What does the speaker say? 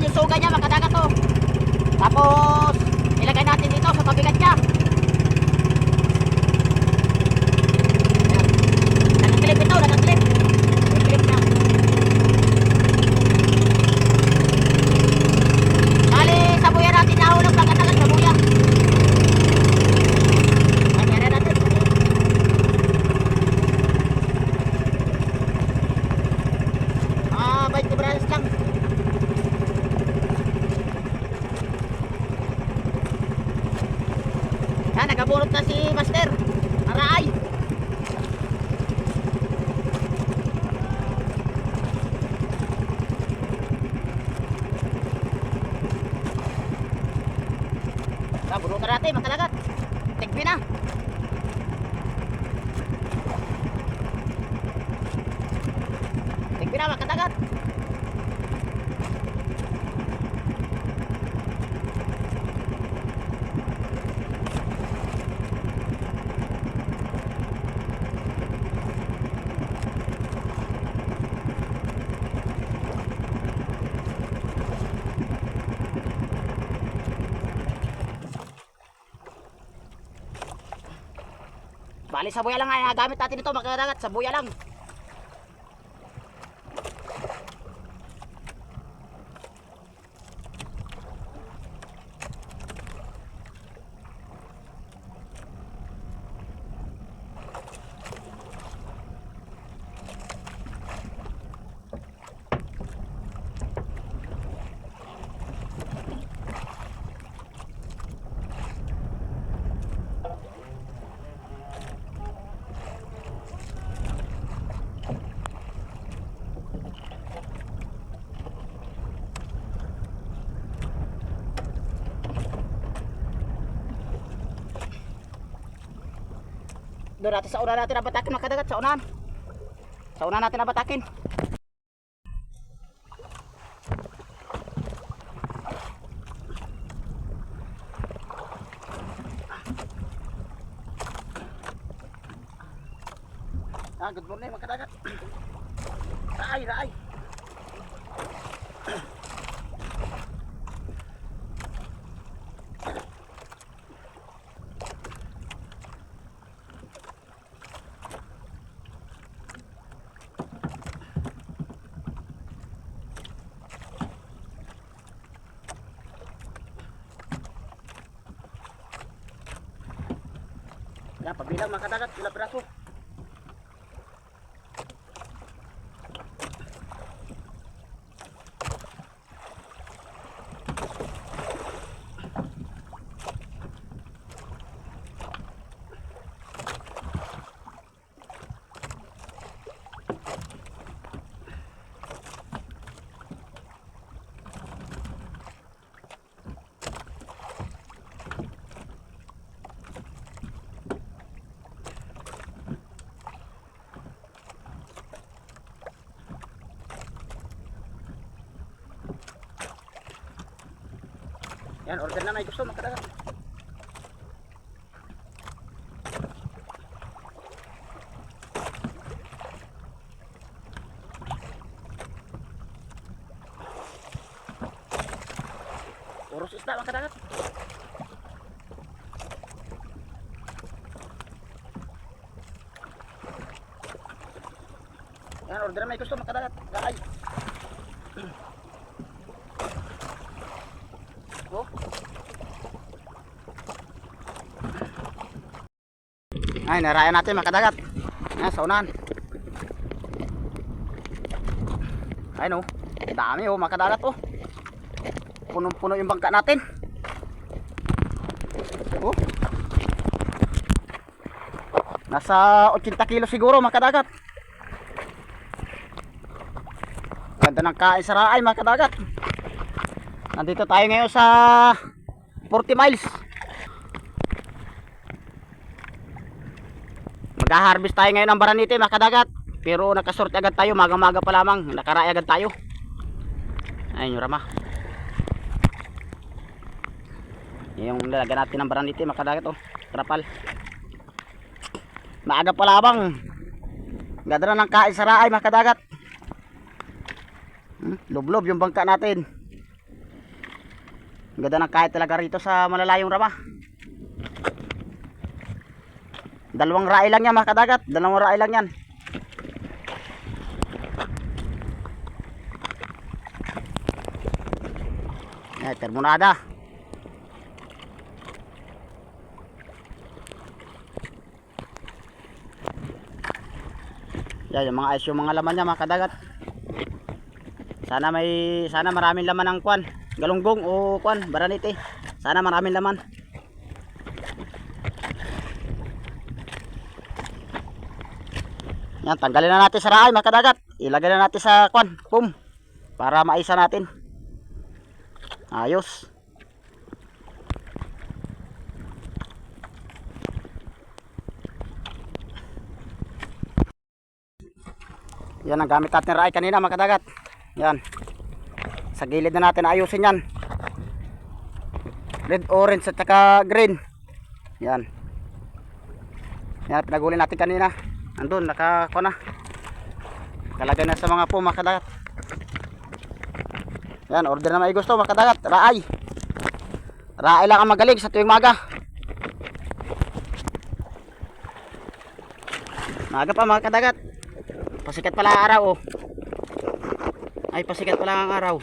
Yan yung suga niya mga kadagat to. Tapos ilagay natin dito sa pabigat niya. Nakaklip ito, nakaklip. I-clip na. Bali, sabuya natin nahulog mga kadagat, sabuya. Kanyari natin. Ah, 20 brasos lang. Yan, nagabunot na si Master. Aray! Bunutan natin, matalagat. Tigpi na. Tigpi na, makatagat. Bali, sabuya lang ay gamit natin ito, makadagat, sabuya lang. Doon natin sa una natin nabatakin mga kadagat, sa unahan. Sa una natin nabatakin. Ah, good morning mga kadagat. Raay, raay. Yan, pabilang mga kadagat, ilang piraso. Yan, order na may gusto mga kadagat. Puros isda mga kadagat. Yan, order na may gusto mga kadagat. Ay. Oh. Ay, narayan natin mga kadagat. Yan, sa unahan. Ay no, dami oh mga kadagat oh. Punong-puno yung bangka natin. Oh. Nasa 80 kilo siguro mga kadagat. Ganda ng kain sa Raay mga kadagat. Nandito tayo ngayon sa 40 miles. Mag-harvest tayo ngayon ng baranite mga kadagat. Pero nakasorte agad tayo, maga-maga pa lamang. Nakaray agad tayo. Ayun yung rama. Yung lalagyan natin ng baranite mga kadagat oh. Trapal. Maaga pa lamang. Ganda na ng kain sa Raay mga kadagat. Lublob yung bangka natin. Ang ganda ng kahit talaga rito sa malalayong rama. Dalawang rai lang yan mga kadagat. Dalawang rai lang yan. Yan, termonada. Yan, yung mga ice, yung mga laman niya mga kadagat. Sana maraming laman ng kwan. Galunggong o kwan, baranite. Sana maraming laman. Yan, tanggalin na natin sa raay mga kadagat. Ilagay na natin sa kwan, pum, para maisa natin. Ayos. Yan ang gamit natin raay kanina mga kadagat. Yan. Sa gilid na natin ayusin yan. Red, orange at saka green. Yan. Yan, pinaguli natin kanina. Andun, nakakuha na. Nakalagay na sa mga po mga kadagat. Yan, order na may gusto mga kadagat. Raay. Raay lang ang magaling sa tuwing maga. Maga pa mga kadagat. Pasikat pala ang araw oh. Ay, pasikat pala ang araw.